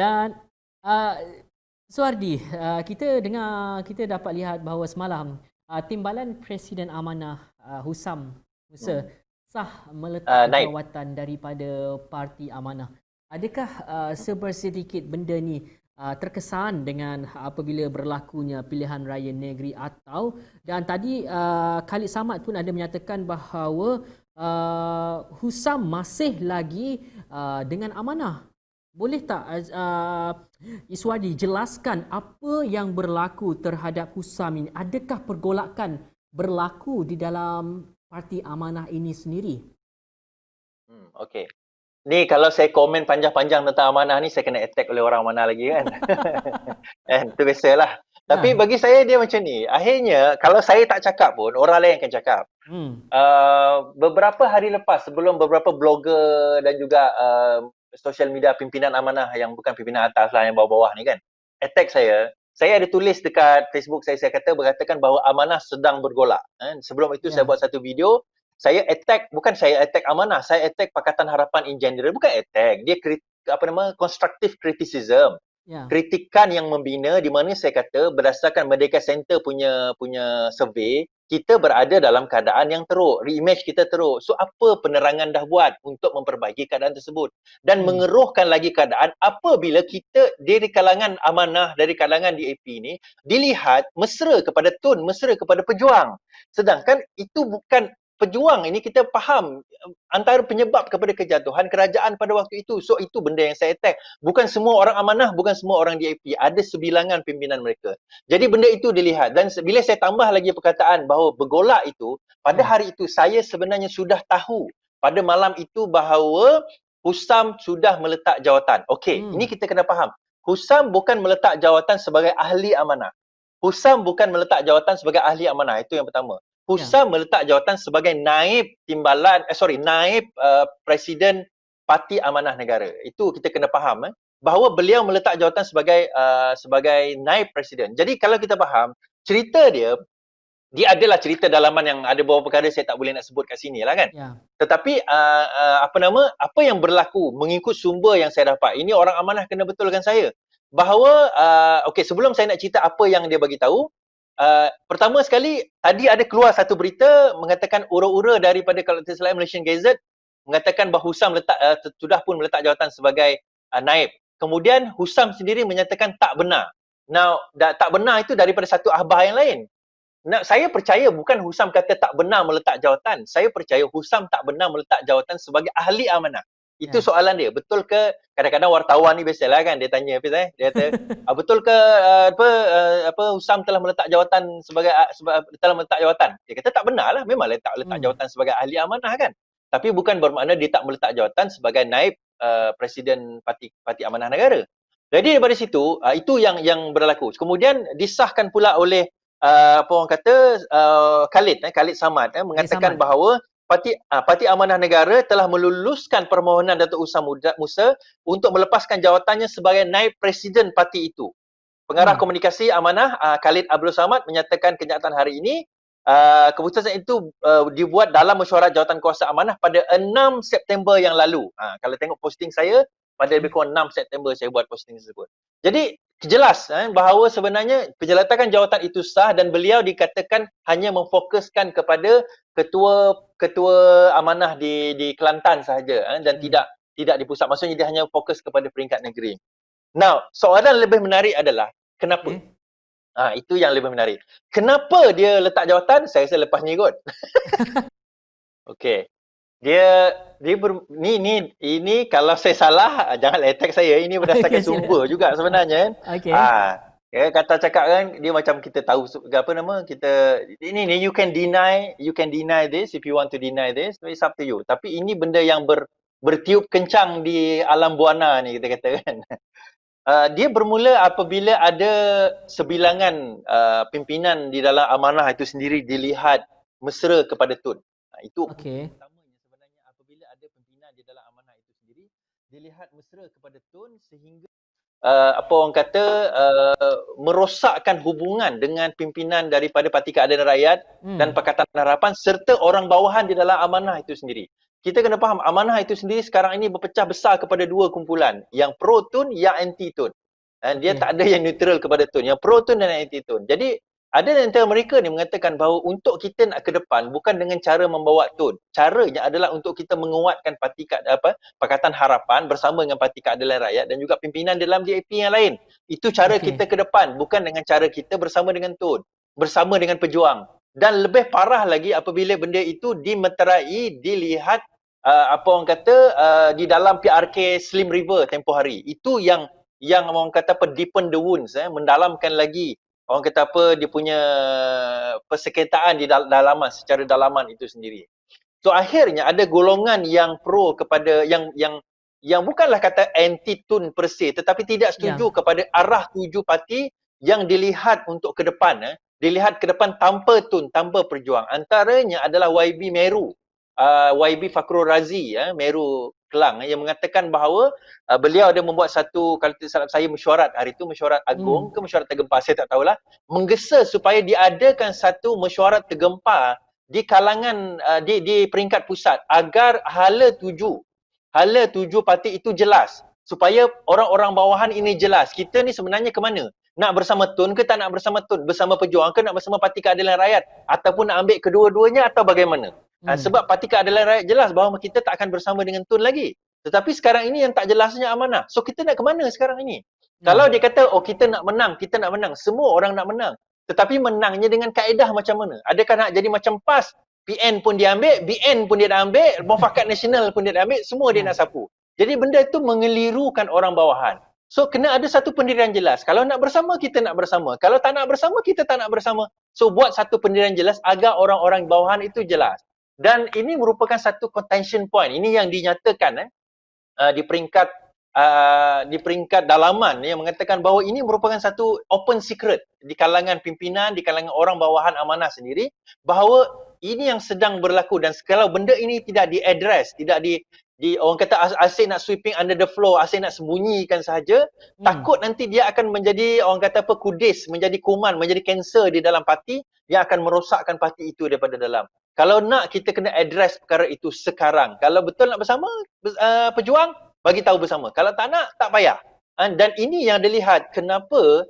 Dan uh, Suardi, kita dapat lihat bahawa semalam Timbalan Presiden Amanah Husam Musa sah meletak Naib. jawatan daripada Parti Amanah. Adakah sebersedikit benda ni terkesan dengan apabila berlakunya pilihan raya negeri atau, dan tadi Khalid Samad pun ada menyatakan bahawa Husam masih lagi dengan amanah. Boleh tak Iswadi jelaskan apa yang berlaku terhadap Husam ini? Adakah pergolakan berlaku di dalam Parti Amanah ini sendiri? Okey. Ni kalau saya komen panjang-panjang tentang amanah ni, saya kena attack oleh orang amanah lagi kan. Itu biasalah. Tapi bagi saya dia macam ni. Akhirnya kalau saya tak cakap pun, orang lain akan cakap. Beberapa hari lepas, sebelum beberapa blogger dan juga social media pimpinan amanah yang bukan pimpinan atas lah, yang bawah-bawah ni kan, attack saya ada tulis dekat Facebook saya berkatakan bahawa amanah sedang bergolak. Sebelum itu saya buat satu video, saya attack, bukan saya attack amanah, saya attack Pakatan Harapan in general. Bukan attack, dia constructive criticism. Kritikan yang membina, di mana saya kata berdasarkan Merdeka Center punya survey, kita berada dalam keadaan yang teruk, reimage kita teruk. So apa penerangan dah buat untuk memperbaiki keadaan tersebut dan mengeruhkan lagi keadaan apabila kita dari kalangan amanah, dari kalangan DAP ni dilihat mesra kepada Tun, mesra kepada pejuang. Sedangkan itu bukan pejuang. Ini kita faham antara penyebab kepada kejatuhan kerajaan pada waktu itu. So itu benda yang saya attack. Bukan semua orang amanah, bukan semua orang DAP. Ada sebilangan pimpinan mereka. Jadi benda itu dilihat. Dan bila saya tambah lagi perkataan bahawa bergolak itu, pada hari itu saya sebenarnya sudah tahu pada malam itu bahawa Husam sudah meletak jawatan. Okey, ini kita kena faham. Husam bukan meletak jawatan sebagai ahli amanah. Husam bukan meletak jawatan sebagai ahli amanah. Itu yang pertama. Husam meletak jawatan sebagai naib naib Presiden Parti Amanah Negara. Itu kita kena faham bahawa beliau meletak jawatan sebagai naib presiden. Jadi kalau kita faham cerita dia adalah cerita dalaman yang ada beberapa perkara saya tak boleh nak sebut kat sini lah kan. Tetapi apa yang berlaku mengikut sumber yang saya dapat, ini orang amanah kena betulkan saya bahawa okey, sebelum saya nak cerita apa yang dia bagi tahu, pertama sekali tadi ada keluar satu berita mengatakan ura-ura daripada, kalau tidak salah, Malaysian Gazette mengatakan bahawa Husam sudah pun meletak jawatan sebagai naib. Kemudian Husam sendiri menyatakan tak benar. Now tak benar itu daripada satu akhbar yang lain. Saya percaya bukan Husam kata tak benar meletak jawatan. Saya percaya Husam tak benar meletak jawatan sebagai ahli amanah. Itu soalan dia. Betul ke, kadang-kadang wartawan ni biasalah kan, dia tanya dia kata betul ke Husam telah meletak jawatan telah meletak jawatan. Dia kata tak benar lah, memang letak jawatan sebagai ahli amanah kan. Tapi bukan bermakna dia tak meletak jawatan sebagai naib Presiden Parti Amanah Negara. Jadi daripada situ itu yang berlaku. Kemudian disahkan pula oleh orang kata Khalid Samad mengatakan bahawa Parti Amanah Negara telah meluluskan permohonan Datuk Husam Musa untuk melepaskan jawatannya sebagai naib presiden parti itu. Pengarah komunikasi Amanah Khalid Abdul Samad menyatakan kenyataan hari ini, keputusan itu dibuat dalam mesyuarat jawatan kuasa amanah pada 6 September yang lalu. Kalau tengok posting saya, pada lebih kurang 6 September saya buat posting tersebut. Jadi jelas bahawa sebenarnya penjelatakan jawatan itu sah dan beliau dikatakan hanya memfokuskan kepada ketua amanah di Kelantan sahaja dan tidak di pusat. Maksudnya dia hanya fokus kepada peringkat negeri. Now, soalan lebih menarik adalah kenapa? Itu yang lebih menarik. Kenapa dia letak jawatan? Saya rasa lepas ni kot. Okey. Ini kalau saya salah janganlah attack saya. Ini berdasarkan sumber juga sebenarnya. Kata cakap kan, dia macam kita tahu ini you can deny this if you want to deny this, it's up to you. Tapi ini benda yang bertiup kencang di alam buana ni, kita kata kan. Dia bermula apabila ada sebilangan pimpinan di dalam amanah itu sendiri dilihat mesra kepada Tun. Itu pertamanya sebenarnya, apabila ada pimpinan di dalam amanah itu sendiri dilihat mesra kepada Tun sehingga merosakkan hubungan dengan pimpinan daripada Parti Keadilan Rakyat dan Pakatan Harapan serta orang bawahan di dalam amanah itu sendiri. kita kena faham amanah itu sendiri sekarang ini berpecah besar kepada dua kumpulan, yang pro tun, yang anti tun. Dia tak ada yang neutral kepada tun, yang pro tun dan anti tun. Jadi ada di antara mereka ni mengatakan bahawa untuk kita nak ke depan bukan dengan cara membawa tun. Caranya adalah untuk kita menguatkan Pakatan Harapan bersama dengan Parti Keadilan Rakyat dan juga pimpinan dalam DAP yang lain. Itu cara kita ke depan, bukan dengan cara kita bersama dengan tun, bersama dengan pejuang. Dan lebih parah lagi apabila benda itu dimeterai, dilihat di dalam PRK Slim River tempoh hari. Itu yang orang kata deepen the wounds, mendalamkan lagi orang kata dia punya persekitaran di dalaman, secara dalaman itu sendiri. So akhirnya ada golongan yang pro kepada yang bukanlah kata anti tun per se, tetapi tidak setuju kepada arah tuju parti yang dilihat untuk ke depan, dilihat ke depan tanpa tun, tanpa perjuang. Antaranya adalah YB Meru, YB Fakhrul Razi, Meru Kelang, yang mengatakan bahawa beliau ada membuat satu, kalau tidak salah saya, mesyuarat hari itu, mesyuarat agung ke mesyuarat tergempar, saya tak tahulah, menggesa supaya diadakan satu mesyuarat tergempar di kalangan di peringkat pusat agar hala tuju parti itu jelas, supaya orang-orang bawahan ini jelas kita ni sebenarnya ke mana, nak bersama tun ke tak nak bersama tun, bersama pejuang ke nak bersama Parti Keadilan Rakyat, ataupun nak ambil kedua-duanya atau bagaimana. Sebab Parti Keadilan Rakyat jelas bahawa kita tak akan bersama dengan tun lagi, tetapi sekarang ini yang tak jelasnya amanah. So kita nak ke mana sekarang ini? Kalau dia kata kita nak menang, semua orang nak menang, tetapi menangnya dengan kaedah macam mana? Adakah nak jadi macam PAS, PN pun dia ambil, BN pun dia dah ambil, Mufakat Nasional pun dia dah ambil, semua dia nak sapu. Jadi benda itu mengelirukan orang bawahan. So kena ada satu pendirian jelas. Kalau nak bersama, kita nak bersama. Kalau tak nak bersama, kita tak nak bersama. So buat satu pendirian jelas agar orang-orang bawahan itu jelas. Dan ini merupakan satu contention point. Ini yang dinyatakan di peringkat dalaman yang mengatakan bahawa ini merupakan satu open secret di kalangan pimpinan, di kalangan orang bawahan amanah sendiri, bahawa ini yang sedang berlaku. Dan kalau benda ini tidak diadres, tidak orang kata asyik nak sweeping under the floor, asyik nak sembunyikan sahaja, takut nanti dia akan menjadi orang kata kudis, menjadi kuman, menjadi kanser di dalam parti yang akan merosakkan parti itu daripada dalam. Kalau nak, kita kena address perkara itu sekarang. Kalau betul nak bersama pejuang, bagi tahu bersama. Kalau tak nak, tak payah. Dan ini yang dilihat kenapa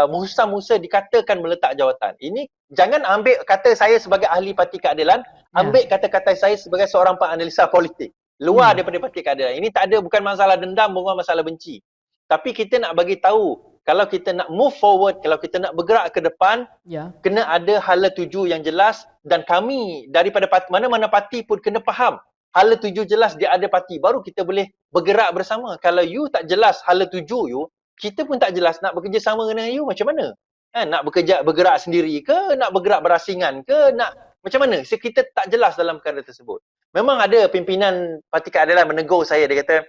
Musa dikatakan meletak jawatan. Ini jangan ambil kata saya sebagai ahli Parti Keadilan, ambil kata-kata saya sebagai seorang penganalisa politik. Luar daripada Parti Keadilan. Ini tak ada, bukan masalah dendam, bukan masalah benci. Tapi kita nak bagi tahu, kalau kita nak move forward, kalau kita nak bergerak ke depan, kena ada hala tuju yang jelas, dan kami daripada mana-mana parti pun kena faham hala tuju jelas dia ada parti, baru kita boleh bergerak bersama. Kalau you tak jelas hala tuju you, kita pun tak jelas nak bekerja sama dengan you macam mana. Nak bergerak sendiri ke, nak bergerak berasingan ke, nak macam mana? So, kita tak jelas dalam perkara tersebut. Memang ada pimpinan Parti Keadilan menegur saya, dia kata,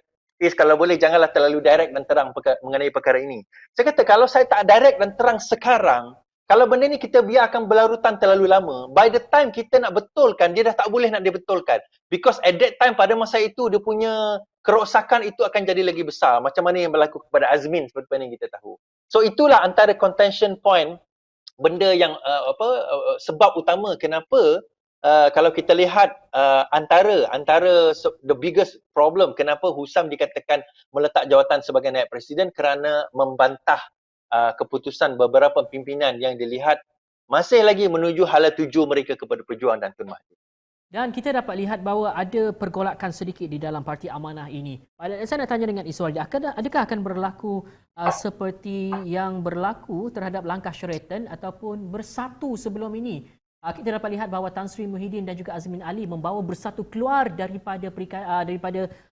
kalau boleh janganlah terlalu direct dan terang mengenai perkara ini. Saya kata kalau saya tak direct dan terang sekarang, kalau benda ni kita biarkan berlarutan terlalu lama, by the time kita nak betulkan, dia dah tak boleh nak dibetulkan. Because at that time, pada masa itu, dia punya kerosakan itu akan jadi lagi besar. Macam mana yang berlaku kepada Azmin, seperti mana yang kita tahu. So itulah antara contention point, benda yang sebab utama kenapa kalau kita lihat antara the biggest problem kenapa Husam dikatakan meletak jawatan sebagai naib presiden, kerana membantah keputusan beberapa pimpinan yang dilihat masih lagi menuju hala tuju mereka kepada Perjuangan dan Tun Mahathir. Dan kita dapat lihat bahawa ada pergolakan sedikit di dalam Parti Amanah ini. Saya nak tanya dengan Iswaldi, adakah akan berlaku seperti yang berlaku terhadap langkah Sheraton ataupun Bersatu sebelum ini? Kita dapat lihat bahawa Tan Sri Muhyiddin dan juga Azmin Ali membawa Bersatu keluar daripada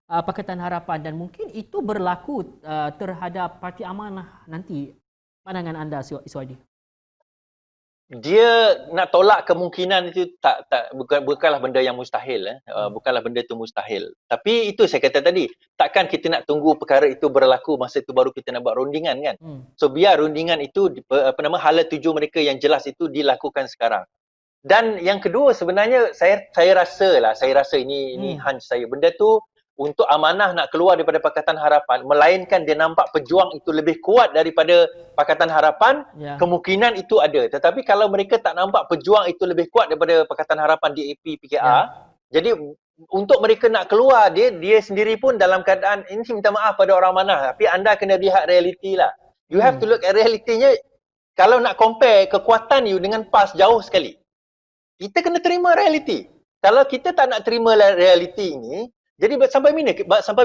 Pakatan Harapan, dan mungkin itu berlaku terhadap Parti Amanah nanti. Pandangan anda, Iswaldi? Dia nak tolak kemungkinan itu bukanlah benda yang mustahil, bukanlah benda itu mustahil. Tapi itu saya kata tadi, takkan kita nak tunggu perkara itu berlaku masa itu baru kita nak buat rundingan kan. So biar rundingan itu hala tuju mereka yang jelas itu dilakukan sekarang. Dan yang kedua sebenarnya saya rasa ini hunch saya, benda tu untuk Amanah nak keluar daripada Pakatan Harapan, melainkan dia nampak pejuang itu lebih kuat daripada Pakatan Harapan, kemungkinan itu ada. Tetapi kalau mereka tak nampak pejuang itu lebih kuat daripada Pakatan Harapan, DAP, PKR, jadi untuk mereka nak keluar, dia sendiri pun dalam keadaan ini, minta maaf pada orang Amanah, tapi anda kena lihat realiti lah. You have to look at realitinya. Kalau nak compare kekuatan you dengan PAS, jauh sekali. Kita kena terima realiti. Kalau kita tak nak terima realiti ini, jadi sampai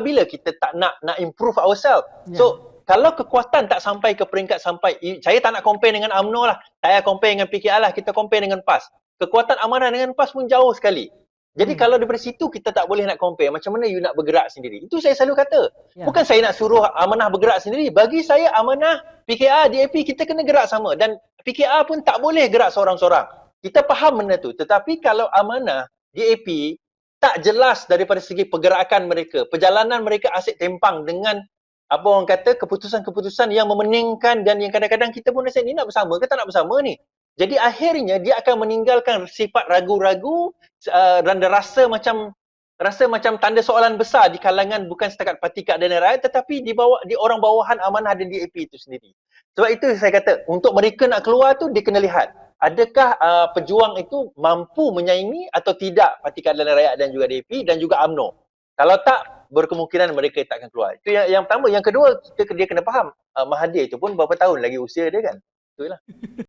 bila kita tak nak improve ourselves. So kalau kekuatan tak sampai ke peringkat saya tak nak compare dengan UMNO lah, saya compare dengan PKR lah, kita compare dengan PAS. Kekuatan Amanah dengan PAS pun jauh sekali. Jadi kalau daripada situ kita tak boleh nak compare, macam mana you nak bergerak sendiri. Itu saya selalu kata. Bukan saya nak suruh Amanah bergerak sendiri. Bagi saya Amanah, PKR, DAP kita kena gerak sama. Dan PKR pun tak boleh gerak seorang-seorang. Kita faham benda tu. Tetapi kalau Amanah, DAP tak jelas daripada segi pergerakan mereka, perjalanan mereka asyik tempang dengan apa orang kata keputusan-keputusan yang memeningkan, dan yang kadang-kadang kita pun rasa ni nak bersama ke tak nak bersama ni. Jadi akhirnya dia akan meninggalkan sifat ragu-ragu dan rasa macam tanda soalan besar di kalangan bukan setakat Parti Keadilan Rakyat, tetapi di orang bawahan Amanah dan DAP itu sendiri. Sebab itu saya kata, untuk mereka nak keluar tu dia kena lihat adakah pejuang itu mampu menyaingi atau tidak Parti Keadilan Rakyat dan juga DAP dan juga UMNO. Kalau tak, berkemungkinan mereka tak akan keluar. Itu yang pertama. Yang kedua, dia kena faham Mahathir itu pun berapa tahun lagi usia dia kan. Itulah.